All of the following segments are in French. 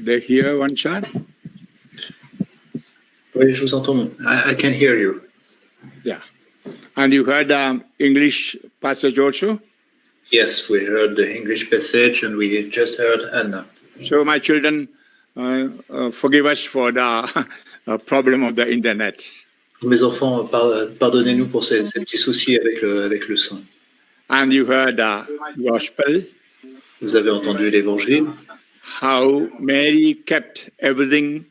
they hear one shot? Oui, je vous entends. I can hear you. Yeah. And you heard the English passage also? Yes, we heard the English passage and we just heard Anna. So my children, forgive us for the problem of the internet. Mes enfants, pardonnez-nous pour ces petits soucis avec le son. And you heard the gospel. Vous avez entendu l'évangile. How Mary kept everything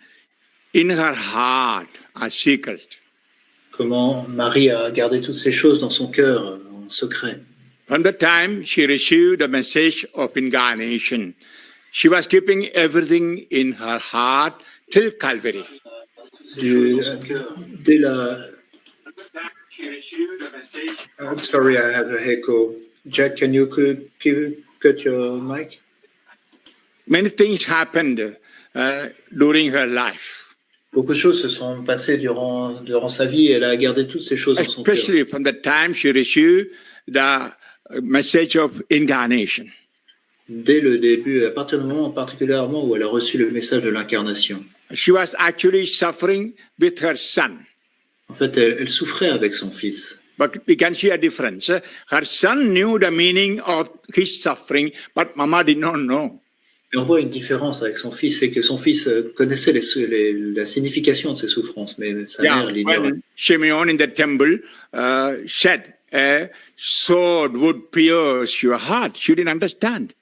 in her heart a secret. Comment Marie a gardé toutes ces choses dans son cœur en secret. From the time she received the message of incarnation, she was keeping everything in her heart till Calvary. Dès la... I'm sorry, I have an echo. Jack, can you cut your mic? Many things happened during her life. Beaucoup de choses se sont passées durant sa vie. Elle a gardé toutes ces choses dans son cœur. Especially from the time she received the message of incarnation. Dès le début, à partir du moment particulièrement où elle a reçu le message de l'incarnation. She was actually suffering with her son. En fait, elle souffrait avec son fils. But we can see a difference. Her son knew the meaning of his suffering, but Mama did not know. Et on voit une différence avec son fils, c'est que son fils connaissait la signification de ses souffrances, mais sa mère l'ignorait. Simeon in the temple said, a sword would pierce your heart. She didn't understand.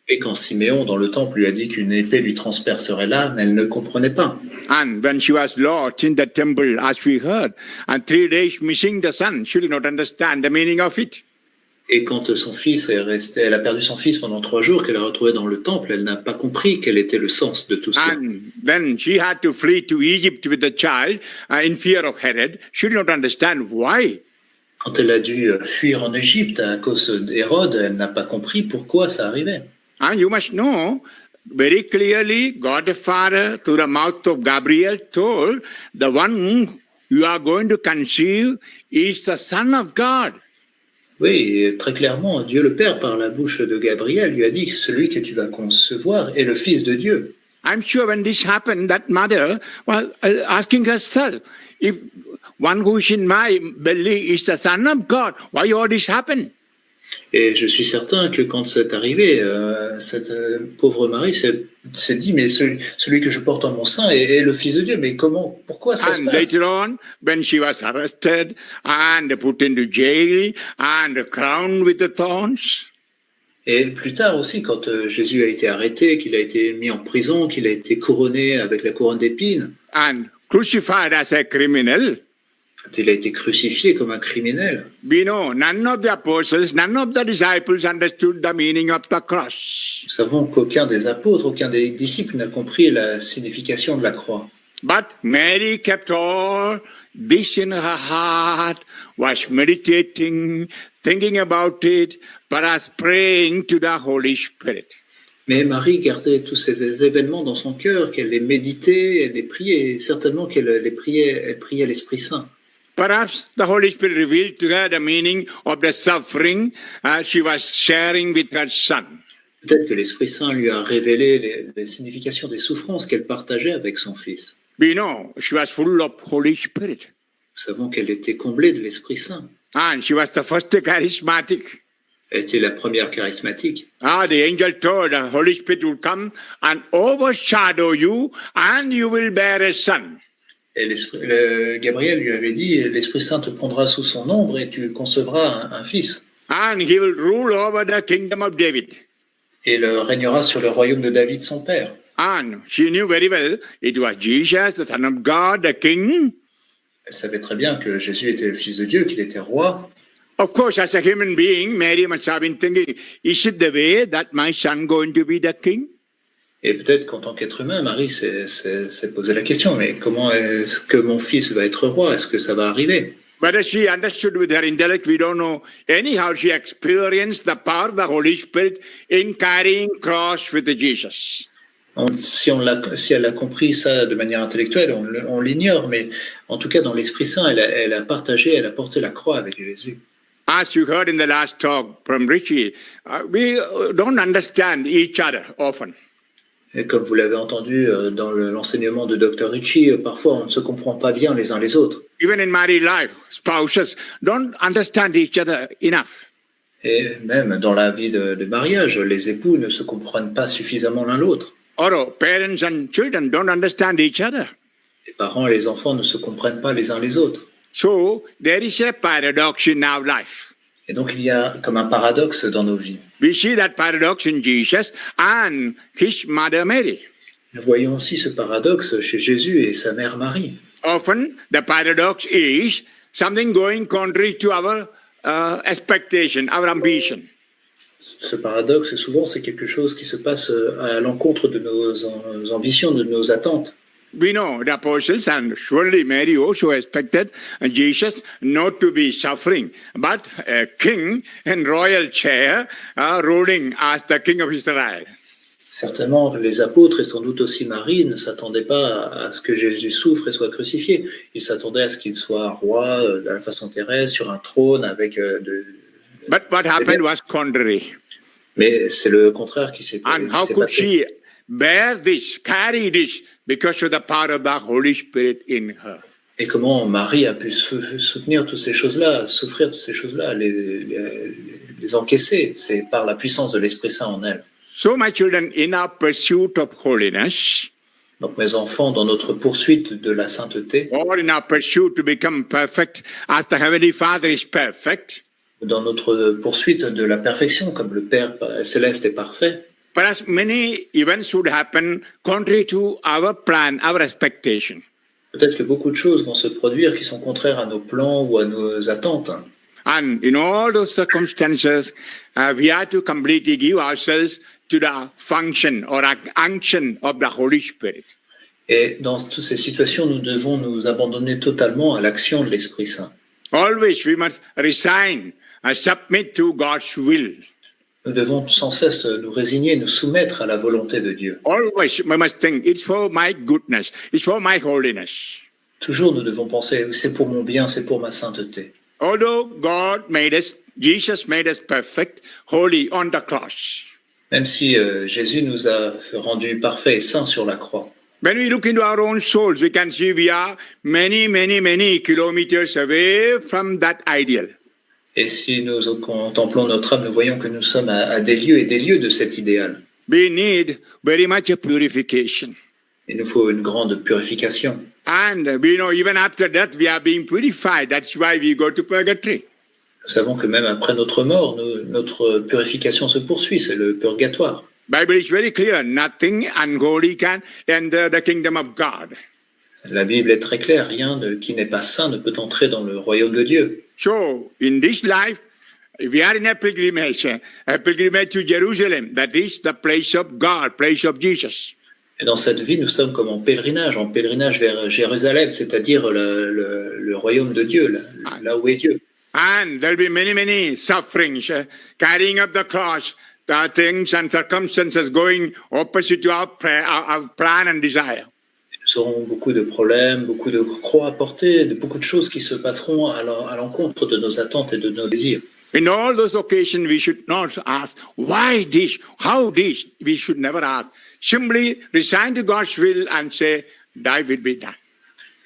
Et quand Siméon, dans le temple, lui a dit qu'une épée lui transpercerait l'âme, elle ne comprenait pas. And when she was lost in the temple, as we heard, and 3 days missing the son, she did not understand the meaning of it. Et quand son fils est resté, elle a perdu son fils pendant 3 jours, qu'elle a retrouvé dans le temple, elle n'a pas compris quel était le sens de tout cela. And then she had to flee to Egypt with the child in fear of Herod. She did not understand why. Quand elle a dû fuir en Égypte à cause d'Hérode, elle n'a pas compris pourquoi ça arrivait. And you must know very clearly, God the Father, through the mouth of Gabriel, told the one you are going to conceive is the Son of God. Oui, très clairement, Dieu le Père, par la bouche de Gabriel, lui a dit que celui que tu vas concevoir est le Fils de Dieu. I'm sure when this happened, that mother was asking herself, if one who is in my belly is the Son of God, why all this happened? Et je suis certain que quand c'est arrivé, cette pauvre Marie s'est dit, mais celui que je porte en mon sein est le Fils de Dieu, mais pourquoi ça se passe? And later on, when she was arrested and put into jail and crowned with the thorns. Et plus tard aussi, quand Jésus a été arrêté, qu'il a été mis en prison, qu'il a été couronné avec la couronne d'épines. And crucified as a criminal. Quand il a été crucifié comme un criminel. We know none of the apostles, none of the disciples understood the meaning of the cross. Nous savons qu'aucun des apôtres, aucun des disciples n'a compris la signification de la croix. But Mary kept all this in her heart, was meditating, thinking about it, but was praying to the Holy Spirit. Mais Marie gardait tous ces événements dans son cœur, qu'elle les méditait, elle les priait, et certainement elle priait l'Esprit Saint. Perhaps the Holy Spirit revealed to her the meaning of the suffering she was sharing with her son. Peut-être que l'Esprit Saint lui a révélé les significations des souffrances qu'elle partageait avec son fils. We know she was full of Holy Spirit. Nous savons qu'elle était comblée de l'Esprit Saint. And she was the first charismatic. Elle était la première charismatique. The angel told the Holy Spirit will come and overshadow you and you will bear a son. Et Gabriel lui avait dit, l'Esprit Saint te prendra sous son ombre et tu concevras un fils. And he will rule over the kingdom of David. Et il régnera sur le royaume de David, son père. And she knew very well it was Jesus, the Son of God, the King. Elle savait très bien que Jésus était le Fils de Dieu, qu'il était roi. Of course, as a human being, Mary must have been thinking, is it the way that my son going to be the king? Et peut-être qu'en tant qu'être humain, Marie s'est posé la question, mais comment est-ce que mon fils va être roi? Est-ce que ça va arriver? Whether she understood with her intellect, we don't know. Anyhow, she experienced the power of the Holy Spirit in carrying cross with Jesus. Si elle a compris ça de manière intellectuelle, on l'ignore, mais en tout cas, dans l'Esprit Saint, elle a porté la croix avec Jésus. As you heard in the last talk from Richie, we don't understand each other often. Et comme vous l'avez entendu dans l'enseignement de Dr. Ritchie, parfois on ne se comprend pas bien les uns les autres. Even in married life, spouses don't understand each other enough. Et même dans la vie de mariage, les époux ne se comprennent pas suffisamment l'un l'autre. Or parents and children don't understand each other. Les parents et les enfants ne se comprennent pas les uns les autres. So there is a paradox in our life. Et donc il y a comme un paradoxe dans nos vies. We see that paradox in Jesus and his mother Mary. Nous voyons aussi ce paradoxe chez Jésus et sa mère Marie. Often the paradox is something going contrary to our expectation, our ambition. Ce paradoxe, souvent, c'est quelque chose qui se passe à l'encontre de nos ambitions, de nos attentes. We know the apostles and surely Mary also expected Jesus not to be suffering, but a king in royal chair ruling as the king of Israel. Certainement, les apôtres et sans doute aussi Marie ne s'attendaient pas à ce que Jésus souffre et soit crucifié. Ils s'attendaient à ce qu'il soit roi de la façon terrestre, sur un trône avec But what happened was contrary. Mais c'est le contraire qui s'est And how could passé. she bear this, carry this, because of the power of the Holy Spirit in her? Et comment Marie a pu soutenir toutes ces choses-là, souffrir toutes ces choses-là, les encaisser? C'est par la puissance de l'Esprit Saint en elle. So, my children, in our pursuit of holiness, Donc mes enfants, dans notre poursuite de la sainteté, or in our pursuit to become perfect as the Heavenly Father is perfect, dans notre poursuite de la perfection, comme le Père céleste est parfait, perhaps many events would happen contrary to our plan, our expectation. peut-être que beaucoup de choses vont se produire qui sont contraires à nos plans ou à nos attentes. And in all those circumstances, we have to completely give ourselves to the function or unction of the Holy Spirit. Et dans toutes ces situations, nous devons nous abandonner totalement à l'action de l'Esprit Saint. Always we must resign and submit to God's will. Nous devons sans cesse nous résigner, nous soumettre à la volonté de Dieu. Always we must think, it's for my goodness, it's for my holiness. Toujours, nous devons penser, c'est pour mon bien, c'est pour ma sainteté. Although God made us, Jesus made us perfect, holy on the cross. Même si Jésus nous a rendus parfaits et saints sur la croix. When we look into our own souls, we can see we are many, many, many kilometers away from that ideal. Et si nous contemplons notre âme, nous voyons que nous sommes à des lieux et des lieux de cet idéal. We need very much a purification. Il nous faut une grande purification. And we know even after death we are being purified. That's why we go to purgatory. Nous savons que même après notre mort, notre purification se poursuit, c'est le purgatoire. Bible is very clear. Nothing unholy can enter the kingdom of God. La Bible est très claire, rien qui n'est pas saint ne peut entrer dans le royaume de Dieu. So in this life, we are in a pilgrimage to Jerusalem. That is the place of God, place of Jesus. Et dans cette vie, nous sommes comme en pèlerinage vers Jérusalem, c'est-à-dire le royaume de Dieu, là où est Dieu. And there'll be many, many sufferings, carrying up the cross, the things and circumstances going opposite to our plan and desire. Nous aurons beaucoup de problèmes, beaucoup de croix à porter, beaucoup de choses qui se passeront à l'encontre de nos attentes et de nos désirs. In all those occasions, we should not ask, why this, how this? We should never ask. Simply resign to God's will and say, thy will be done.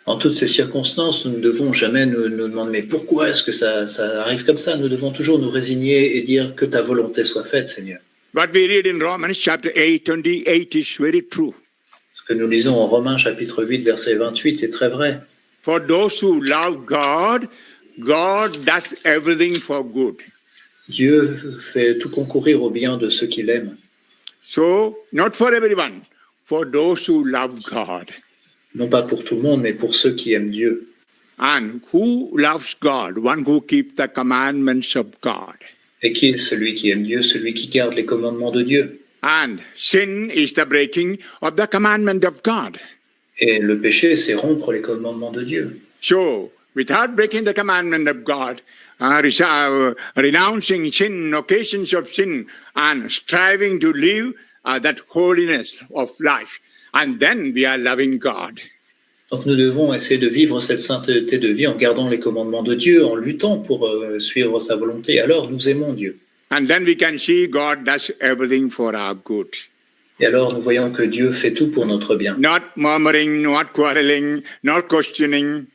En toutes ces circonstances, nous ne devons jamais nous demander mais pourquoi est-ce que ça arrive comme ça. Nous devons toujours nous résigner et dire que ta volonté soit faite, Seigneur. What we read in Romans chapter 8, 28 is very true. Ce que nous lisons en Romains chapitre 8, verset 28 est très vrai. For those who love God, God does everything for good. Dieu fait tout concourir au bien de ceux qui l'aiment. So, not for everyone, for those who love God. Non pas pour tout le monde, mais pour ceux qui aiment Dieu. And who loves God? One who keeps the commandments of God. Et qui est celui qui aime Dieu? Celui qui garde les commandements de Dieu. And sin is the breaking of the commandment of God. Et le péché, c'est rompre les commandements de Dieu. So, without breaking the commandment of God, renouncing sin, occasions of sin, and striving to live that holiness of life, and then we are loving God. Donc nous devons essayer de vivre cette sainteté de vie en gardant les commandements de Dieu, en luttant pour suivre sa volonté. Alors nous aimons Dieu. And then we can see God does everything for our good. Et alors nous voyons que Dieu fait tout pour notre bien. not murmuring, not quarreling, not questioning.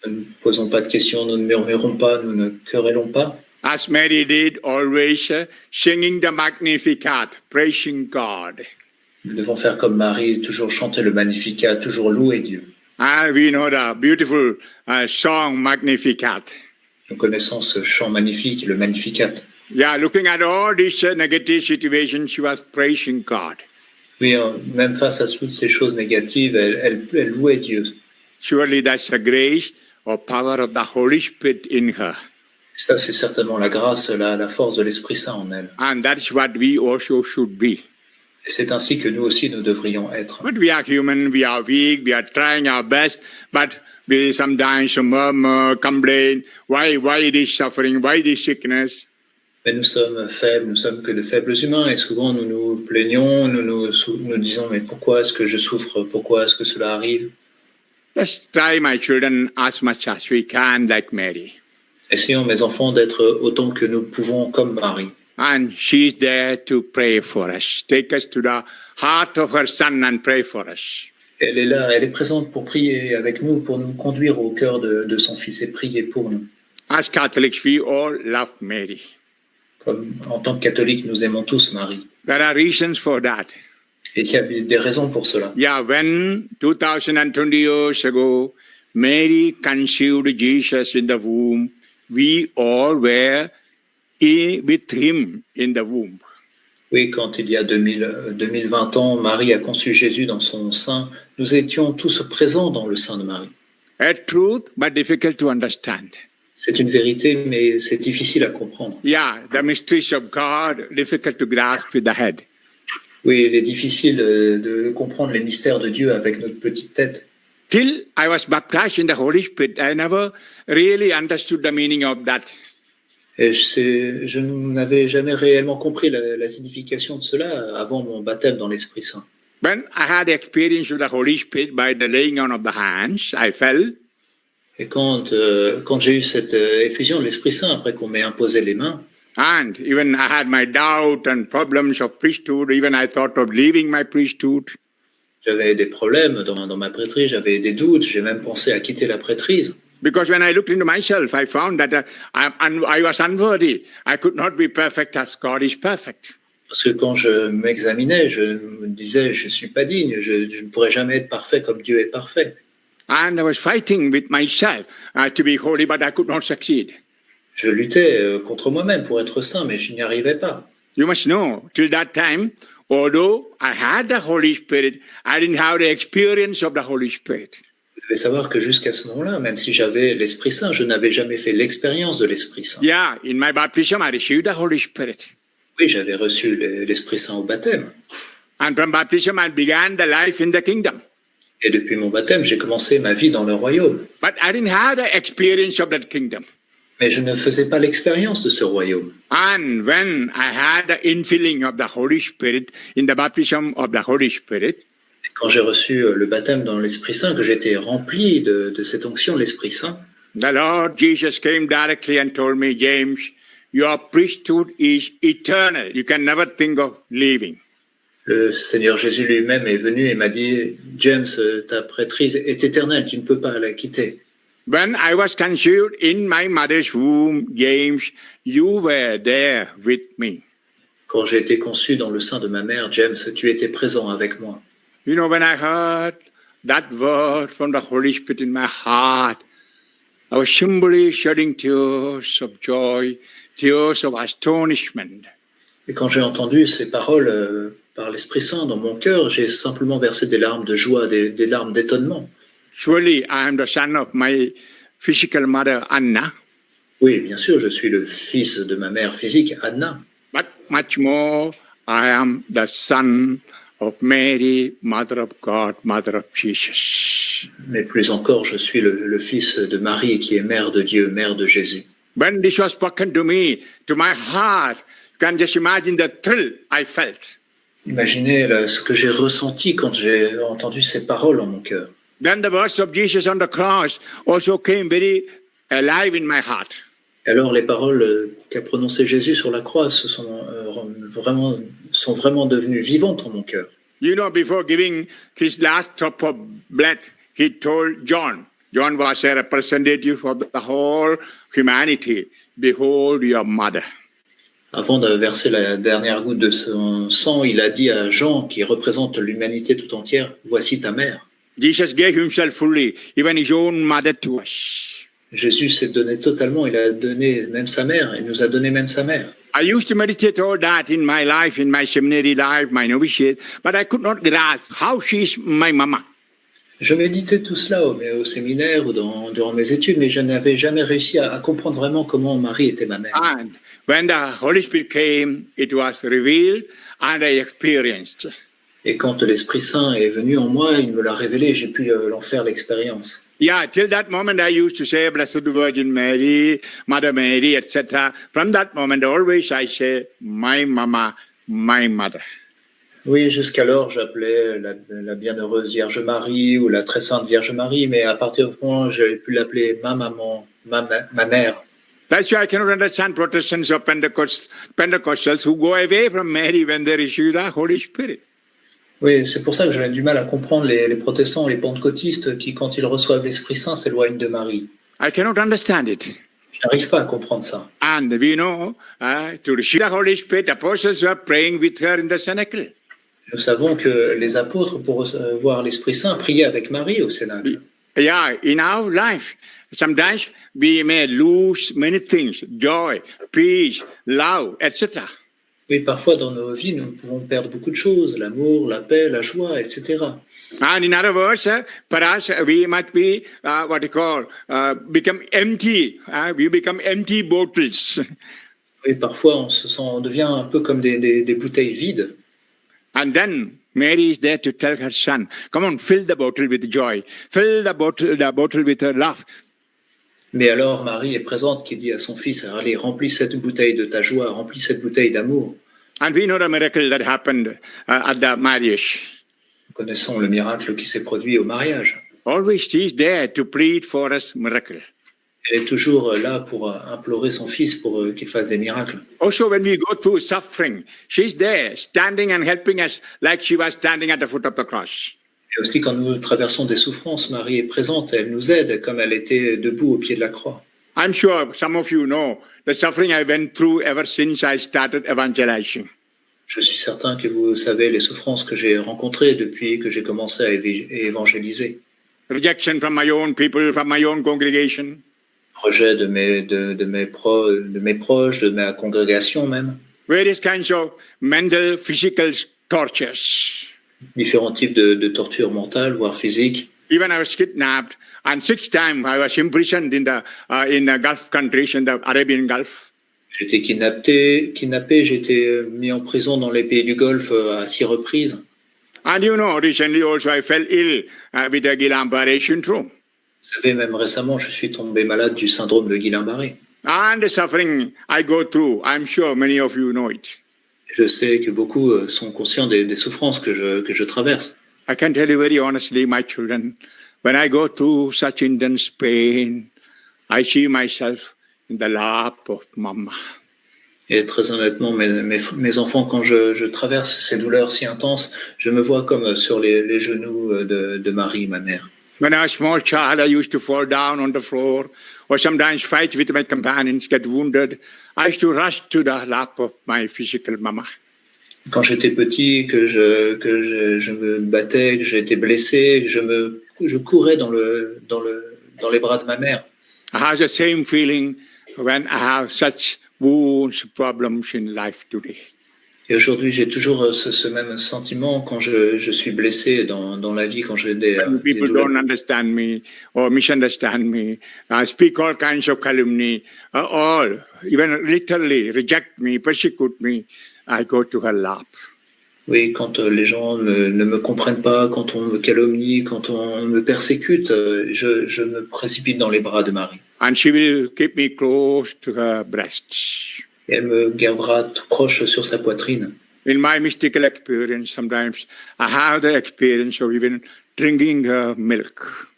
Nous ne posons pas de questions, nous ne murmurons pas, nous ne querellons pas. As Mary did, always singing the Magnificat, praising God. Nous devons faire comme Marie, toujours chanter le Magnificat, toujours louer Dieu. We know the beautiful song Magnificat. Nous connaissons ce chant magnifique, le Magnificat. Yeah, looking at all these negative situations, she was praising God. Oui, même face à toutes ces choses négatives, elle louait Dieu. Surely that's the grace or power of the Holy Spirit in her. Ça, c'est certainement la grâce, la force de l'Esprit Saint en elle. And that's what we also should be. Et c'est ainsi que nous aussi, nous devrions être. But we are human, we are weak, we are trying our best, but we sometimes murmur, complain, why this suffering, why this sickness? Mais nous sommes faibles, nous sommes que de faibles humains, et souvent nous nous plaignons, nous disons, mais pourquoi est-ce que je souffre, pourquoi est-ce que cela arrive? Let's try, my children, as much as we can, like Mary. Essayons, mes enfants, d'être autant que nous pouvons comme Marie. And she's there to pray for us. Take us to the heart of her son and pray for us. Elle est là, elle est présente pour prier avec nous, pour nous conduire au cœur de son Fils et prier pour nous. As Catholics, we all love Mary. Comme en tant que catholiques, nous aimons tous Marie. There are reasons for that. Et il y a des raisons pour cela. Yeah, when 2020 years ago, Mary conceived Jesus in the womb, we all were with him in the womb. Oui, quand il y a 2020 ans, Marie a conçu Jésus dans son sein, nous étions tous présents dans le sein de Marie. A truth, but difficult to understand. C'est une vérité, mais c'est difficile à comprendre. Yeah, the mysteries of God, difficult to grasp with the head. Oui, il est difficile de comprendre les mystères de Dieu avec notre petite tête. Till I was baptized in the Holy Spirit, I never really understood the meaning of that. Et je n'avais jamais réellement compris la signification de cela avant mon baptême dans l'Esprit Saint. When I had experience of the Holy Spirit by the laying on of the hands, I felt. Et quand j'ai eu cette effusion de l'Esprit Saint, après qu'on m'ait imposé les mains, And even I had my doubt and problems of priesthood. Even I thought of leaving my priesthood. j'avais des problèmes dans ma prêtrise, j'avais des doutes, j'ai même pensé à quitter la prêtrise. Because when I looked into myself, I found that I was unworthy. I could not be perfect as God is perfect. Parce que quand je m'examinais, je me disais, je ne suis pas digne, je ne pourrais jamais être parfait comme Dieu est parfait. And I was fighting with myself to be holy, but I could not succeed. Je luttais contre moi-même pour être saint, mais je n'y arrivais pas. You must know, till that time, although I had the Holy Spirit, I didn't have the experience of the Holy Spirit. Vous devez savoir que jusqu'à ce moment-là, même si j'avais l'Esprit Saint, je n'avais jamais fait l'expérience de l'Esprit Saint. Yeah, in my baptism, I received the Holy Spirit. Oui, j'avais reçu l'Esprit Saint au baptême. And from baptism, I began the life in the kingdom. Et depuis mon baptême, j'ai commencé ma vie dans le royaume. But I didn't have the experience of that kingdom. Mais je ne faisais pas l'expérience de ce royaume. And when I had the infilling of the Holy Spirit, in the baptism of the Holy Spirit, Et quand j'ai reçu le baptême dans l'Esprit Saint, que j'étais rempli de cette onction de l'Esprit Saint, the Lord Jesus came directly and told me, James, your priesthood is eternal. You can never think of leaving. le Seigneur Jésus lui-même est venu et m'a dit, James, ta prêtrise est éternelle, tu ne peux pas la quitter. When I was conceived in my mother's womb, James, you were there with me. Quand j'ai été conçu dans le sein de ma mère, James, tu étais présent avec moi. You know, when I heard that word from the Holy Spirit in my heart, I was simply shedding tears of joy, tears of astonishment. Et quand j'ai entendu ces paroles par l'Esprit Saint dans mon cœur, j'ai simplement versé des larmes de joie, des larmes d'étonnement. Surely I am the son of my physical mother, Anna, Oui, bien sûr, je suis le fils de ma mère physique, Anna. but much more, I am the son of Mary, mother of God, mother of Jesus. Mais plus encore, je suis le fils de Marie qui est mère de Dieu, mère de Jésus. When this was spoken to me, to my heart, you can just imagine the thrill I felt. Imaginez ce que j'ai ressenti quand j'ai entendu ces paroles en mon cœur. Then the words of Jesus on the cross also came very alive in my heart. Et alors les paroles qu'a prononcées Jésus sur la croix sont vraiment devenues vivantes en mon cœur. You know, before giving his last drop of blood, he told John. John was a representative of the whole humanity. Behold your mother. Avant de verser la dernière goutte de son sang, il a dit à Jean, qui représente l'humanité tout entière, « Voici ta mère ». Jesus gave himself fully, even his own mother to us. Jésus s'est donné totalement, il a donné même sa mère, il nous a donné même sa mère. I used to meditate all that in my life, in my seminary life, my novitiate, but I could not grasp how she's my mama. Je méditais tout cela au séminaire ou durant mes études, mais je n'avais jamais réussi à comprendre vraiment comment Marie était ma mère. And when the Holy Spirit came, it was revealed and I experienced. Et quand l'Esprit Saint est venu en moi, il me l'a révélé, j'ai pu en faire l'expérience. Yeah, till that moment I used to say, Blessed Virgin Mary, Mother Mary, etc. From that moment, always I say, my mama, my mother. Oui, jusqu'alors, j'appelais la bienheureuse Vierge Marie ou la très sainte Vierge Marie, mais à partir du moment où j'ai pu l'appeler ma maman, ma mère. That's why I cannot understand Protestants or Pentecostals who go away from Mary when they receive the Holy Spirit. Oui, c'est pour ça que j'ai du mal à comprendre les protestants, les pentecôtistes qui, quand ils reçoivent l'Esprit Saint, s'éloignent de Marie. I cannot understand it. Je n'arrive pas à comprendre ça. And we know to receive the Holy Spirit, apostles were praying with her in the cenacle. Nous savons que les apôtres, pour recevoir l'Esprit Saint, priaient avec Marie au Cénacle. Yeah, in our life, sometimes we may lose many things, joy, peace, love, etc. Oui, parfois dans nos vies, nous pouvons perdre beaucoup de choses, l'amour, la paix, la joie, etc. And in other words, perhaps we might be become empty. We become empty bottles. Oui, parfois on devient un peu comme des bouteilles vides. And then Mary is there to tell her son, come on, fill the bottle with joy. Fill the bottle with love. Mais alors Marie est présente qui dit à son fils, allez, remplis cette bouteille de ta joie, remplis cette bouteille d'amour. And we know the miracle that happened at the marriage. Nous connaissons le miracle qui s'est produit au mariage. Always she is there to plead for us miracle. Elle est toujours là pour implorer son fils pour qu'il fasse des miracles. Also, when we go through suffering, she's there, standing and helping us like she was standing at the foot of the cross. Et aussi, quand nous traversons des souffrances, Marie est présente, elle nous aide comme elle était debout au pied de la croix. I'm sure some of you know the suffering I went through ever since I started evangelizing. Je suis certain que vous savez les souffrances que j'ai rencontrées depuis que j'ai commencé à évangéliser. Rejection from my own people, from my own congregation. Rejet de mes proches, de ma congrégation même. Various kinds of mental, physical tortures. Différents types de tortures mentales, voire physiques. Even I was kidnapped, and 6 times I was imprisoned in the Gulf countries, in the Arabian Gulf. J'ai été kidnappé, j'ai été mis en prison dans les pays du Golfe à 6 reprises. And you know, recently also I fell ill with the Guillain-Barré syndrome. Vous savez, même récemment, je suis tombé malade du syndrome de Guillain-Barré. And the suffering I go through, I'm sure many of you know it. Je sais que beaucoup sont conscients des souffrances que je traverse. I can tell you very honestly, my children, when I go through such intense pain, I see myself in the lap of Mama. Et très honnêtement, mes enfants, quand je traverse ces douleurs si intenses, je me vois comme sur les genoux de Marie, ma mère. When I was a small child, I used to fall down on the floor or sometimes fight with my companions, get wounded. I used to rush to the lap of my physical mama. Quand j'étais petit, que je me battais, que j'étais blessé, je courais dans les bras de ma mère. I have the same feeling when I have such wounds, problems in life today. Et aujourd'hui, j'ai toujours ce même sentiment quand je suis blessé dans la vie, quand j'ai des People douleurs. don't understand me or misunderstand me, speak all kinds of calumny, all, even literally reject me, persecute me. I go to her lap. Oui, quand les gens ne me comprennent pas, quand on me calomnie, quand on me persécute, je me précipite dans les bras de Marie. And she will keep me close to her breasts. Et elle me gardera tout proche sur sa poitrine. In my mystical experience, sometimes I have the experience of even drinking her milk.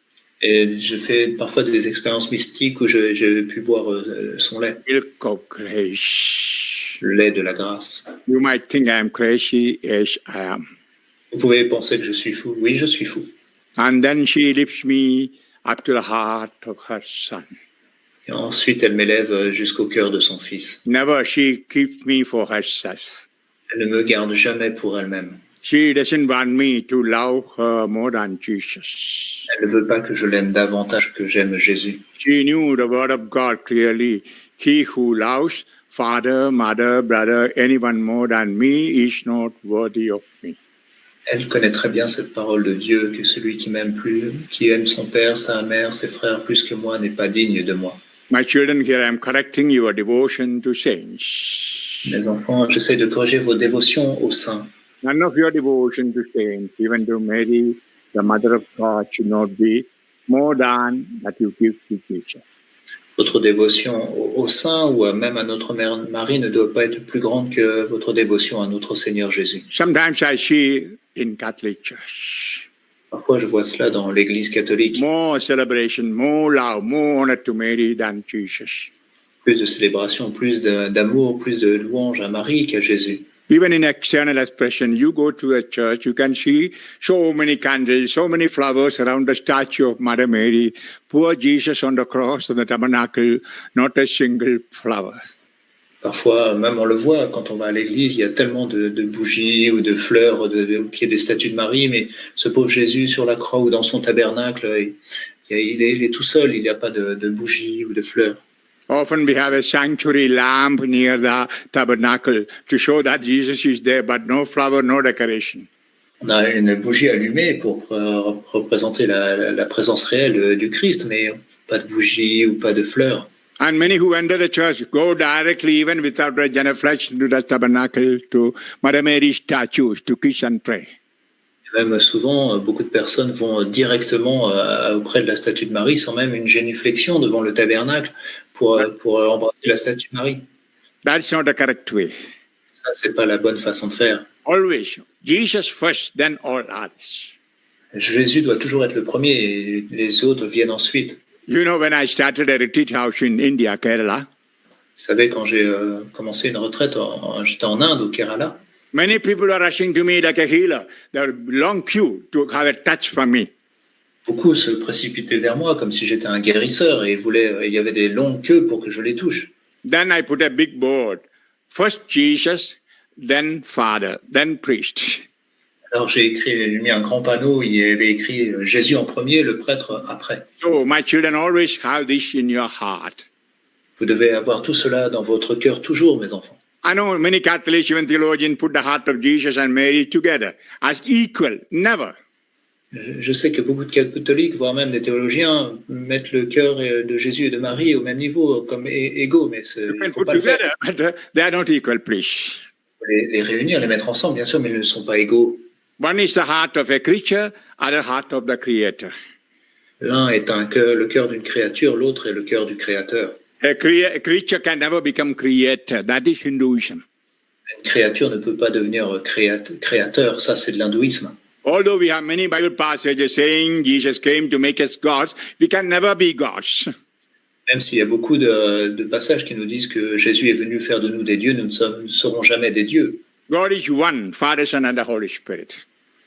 Et je fais parfois des expériences mystiques où j'ai pu boire son lait, Milk of grace. le lait de la grâce. You might think I am crazy. Yes, I am. Vous pouvez penser que je suis fou. Oui, je suis fou. And then she lifts me up to the heart of her son. Et ensuite, elle m'élève jusqu'au cœur de son fils. Never she keeps me for herself. Elle ne me garde jamais pour elle-même. She doesn't want me to love her more than Jesus. Elle ne veut pas que je l'aime davantage que j'aime Jésus. She knew the word of God clearly. He who loves father, mother, brother, anyone more than me is not worthy of me. Elle connaît très bien cette parole de Dieu, que celui qui m'aime plus, qui aime son père, sa mère, ses frères plus que moi n'est pas digne de moi. My children, here I am correcting your devotion to saints. Mes enfants, j'essaie de corriger vos dévotions aux saints. None of your devotion to saints, even to Mary, the mother of God, should not be more than that you give to Jesus. Votre dévotion aux saints ou même à notre mère Marie ne doit pas être plus grande que votre dévotion à notre Seigneur Jésus. Sometimes I see in Catholic Church Parfois, je vois cela dans l'Église catholique. more celebration, more love, more honor to Mary than Jesus. Plus de célébration, plus d'amour, plus de louange à Marie qu'à Jésus. Even in external expression, you go to a church, you can see so many candles, so many flowers around the statue of Mother Mary. Poor Jesus on the cross, on the tabernacle, not a single flower. Parfois, même on le voit quand on va à l'église, il y a tellement de bougies ou de fleurs au pied des statues de Marie, mais ce pauvre Jésus sur la croix ou dans son tabernacle, il est tout seul, il n'y a pas de bougies ou de fleurs. Often we have a sanctuary lamp near the tabernacle to show that Jesus is there, but no flower, no decoration. On a une bougie allumée pour représenter la présence réelle du Christ, mais pas de bougie ou pas de fleurs. And many who enter the church go directly, even without a genuflection, to the tabernacle, to Mother Mary's statues, to kiss and pray. Et même souvent, beaucoup de personnes vont directement auprès de la statue de Marie sans même une génuflexion devant le tabernacle pour embrasser la statue de Marie. That's not the correct way. Ça, c'est pas la bonne façon de faire. Always, Jesus first, then all others. Jésus doit toujours être le premier et les autres viennent ensuite. You know, when I started a retreat house in India, Kerala, Vous savez, quand j'ai commencé une retraite, j'étais en Inde, au Kerala, many people are rushing to me like a healer. There are long queue to have a touch from me. beaucoup se précipitaient vers moi comme si j'étais un guérisseur et il y avait des longues queues pour que je les touche. Then I put a big board. First Jesus, then Father, then priest. Alors j'ai mis un grand panneau, il y avait écrit Jésus en premier, le prêtre après. So my children always have this in your heart. Vous devez avoir tout cela dans votre cœur toujours, mes enfants. I know many Catholics, even theologians, put the heart of Jesus and Mary together as equal. Never. Je sais que beaucoup de catholiques, voire même des théologiens, mettent le cœur de Jésus et de Marie au même niveau, comme égaux, mais You il can ne faut put pas le faire. together, but they are not equal, please. Les réunir, les mettre ensemble, bien sûr, mais ils ne sont pas égaux. One is the heart of a creature, other heart of the Creator. L'un est le cœur d'une créature, l'autre est le cœur du Créateur. A creature can never become creator. That is Hinduism. Une créature ne peut pas devenir créateur, ça c'est de l'hindouisme. Although we have many Bible passages saying Jesus came to make us gods, we can never be gods. Même s'il y a beaucoup de passages qui nous disent que Jésus est venu faire de nous des dieux, nous ne serons jamais des dieux. God is one, Father, Son, and the Holy Spirit.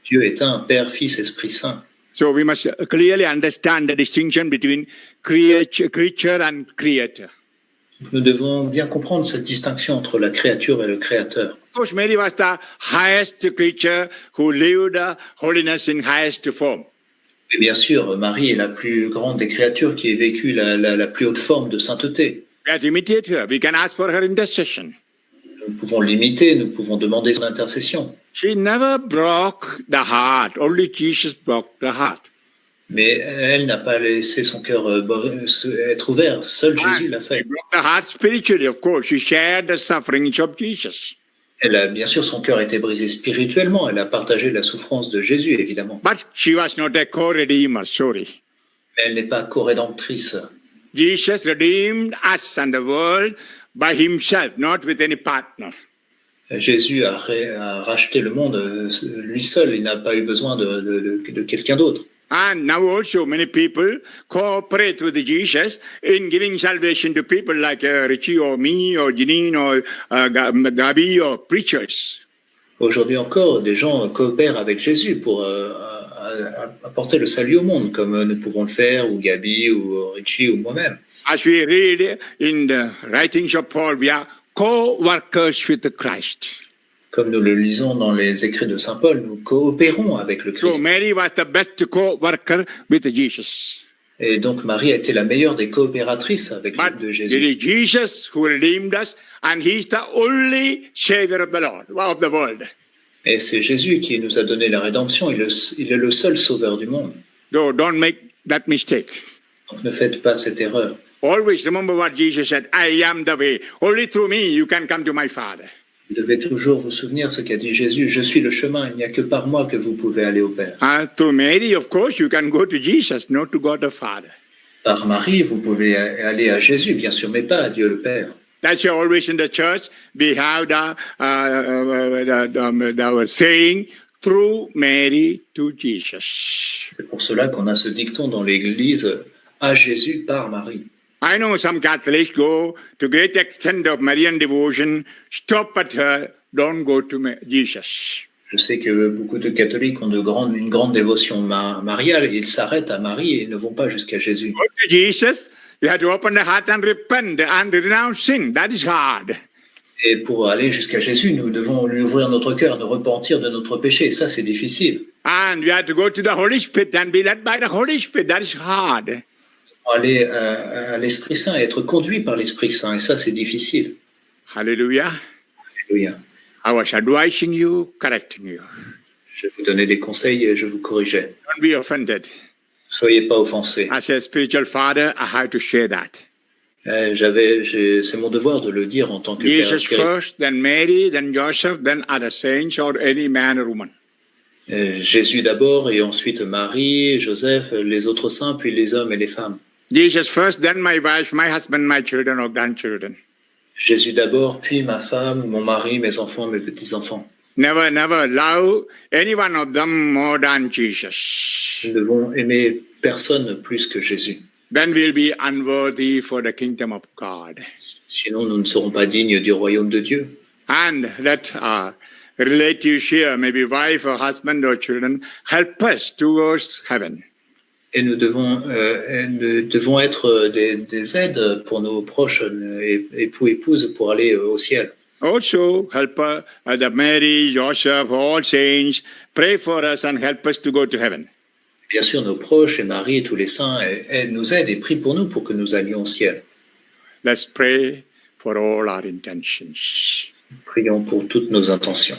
Dieu est un, Père, Fils, Esprit Saint. So we must clearly understand the distinction between creature and creator. Nous devons bien comprendre cette distinction entre la créature et le Créateur. Of course, Mary was the highest creature who lived holiness in highest form. Et bien sûr, Marie est la plus grande des créatures qui ait vécu la plus haute forme de sainteté. We have to imitate her. We can ask for her intercession. Nous pouvons l'imiter, nous pouvons demander son intercession. She never broke the heart. Only Jesus broke the heart. Mais elle n'a pas laissé son cœur être ouvert. Seul Jésus l'a fait. She broke the heart spiritually, of course. She shared the sufferings of Jesus. Bien sûr, son cœur était brisé spirituellement. Elle a partagé la souffrance de Jésus, évidemment. But she was not a co-redeemer, sorry. Mais elle n'est pas co-rédemptrice. Jesus redeemed us and the world by himself, not with any partner. Jésus a racheté le monde lui seul. Il n'a pas eu besoin de quelqu'un d'autre. And now also many people cooperate with Jesus in giving salvation to people like Richie or me or Janine or Gabi or preachers. Aujourd'hui encore, des gens coopèrent avec Jésus pour apporter le salut au monde, comme nous pouvons le faire, ou Gabi, ou Richie, ou moi-même. As we read in the writings of Paul, we are co-workers with Christ. Comme nous le lisons dans les écrits de Saint Paul, nous coopérons avec le So Christ. Mary was the best co-worker with Jesus. Et donc Marie a été la meilleure des coopératrices avec But de it Jésus. is Jesus who redeemed us, and He is the only Savior of the Lord, of the world. Et c'est Jésus qui nous a donné la rédemption. Il est le seul sauveur du monde. So don't make that mistake. Donc ne faites pas cette erreur. Always remember what Jesus said, I am the way. Only through me you can come to my Father. Vous devez toujours vous souvenir ce qu'a dit Jésus. Je suis le chemin. Il n'y a que par moi que vous pouvez aller au Père. Through Mary, of course, you can go to Jesus, not to God the Father. Par Marie, vous pouvez aller à Jésus, bien sûr, mais pas à Dieu le Père. That's why always in the church we have our saying, through Mary to Jesus. C'est pour cela qu'on a ce dicton dans l'Église, à Jésus par Marie. I know some Catholics go to great extent of Marian devotion, stop at her, don't go to Jesus. Je sais que beaucoup de catholiques ont une grande dévotion mariale et ils s'arrêtent à Marie et ne vont pas jusqu'à Jésus. Go to Jesus, you have to open the heart and repent and renounce sin. That is hard. Et pour aller jusqu'à Jésus, nous devons lui ouvrir notre cœur, nous repentir de notre péché. Et ça, c'est difficile. And we have to go to the Holy Spirit and be led by the Holy Spirit. That is hard. Aller à l'Esprit Saint et être conduit par l'Esprit Saint. Et ça, c'est difficile. Hallelujah. Alléluia. I was advising you, correcting you. Je vous donnais des conseils et je vous corrigeais. Don't be offended. Soyez pas offensés. As a spiritual father, I have to share that. C'est mon devoir de le dire en tant que père Jesus spirituel. first, then Mary, then Joseph, then other saints or any man or woman. Jésus d'abord et ensuite Marie, Joseph, les autres saints, puis les hommes et les femmes. Jesus first, then my wife, my husband, my children or grandchildren. Jésus d'abord, puis ma femme, mon mari, mes enfants, mes petits-enfants. Never love any one of them more than Jesus. Nous devons aimer personne plus que Jésus. Then we'll be unworthy for the kingdom of God. Sinon, nous ne serons pas dignes du royaume de Dieu. And let relatives here, maybe wife or husband or children, help us towards heaven. Et nous devons être des aides pour nos proches, époux, épouses, pour aller au ciel. Also, help the Mary, Joseph, all saints, pray for us and help us to go to heaven. Bien sûr, nos proches et Marie et tous les saints nous aident et prient pour nous pour que nous allions au ciel. Let's pray for all our intentions. Prions pour toutes nos intentions.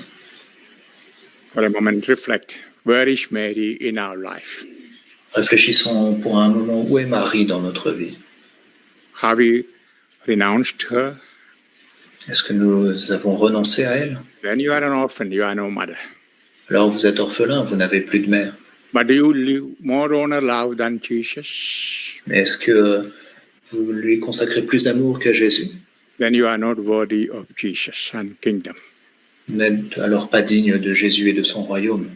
For a moment, reflect. Where is Mary in our life? Réfléchissons pour un moment, où est Marie dans notre vie? Have we renounced her? Est-ce que nous avons renoncé à elle? Then you are an orphan, you are no mother. Alors vous êtes orphelin, vous n'avez plus de mère. But do you live more honor, love than Jesus? Mais est-ce que vous lui consacrez plus d'amour qu'à Jésus? Then you are not worthy of Jesus and kingdom. Vous n'êtes alors pas digne de Jésus et de son royaume.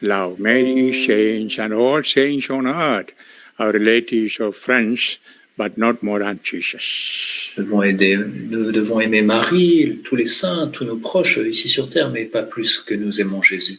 Love Mary, saints, and all saints on earth, our relatives or friends, but not more than Jesus. Nous devons aimer Marie, tous les saints, tous nos proches ici sur terre, mais pas plus que nous aimons Jésus.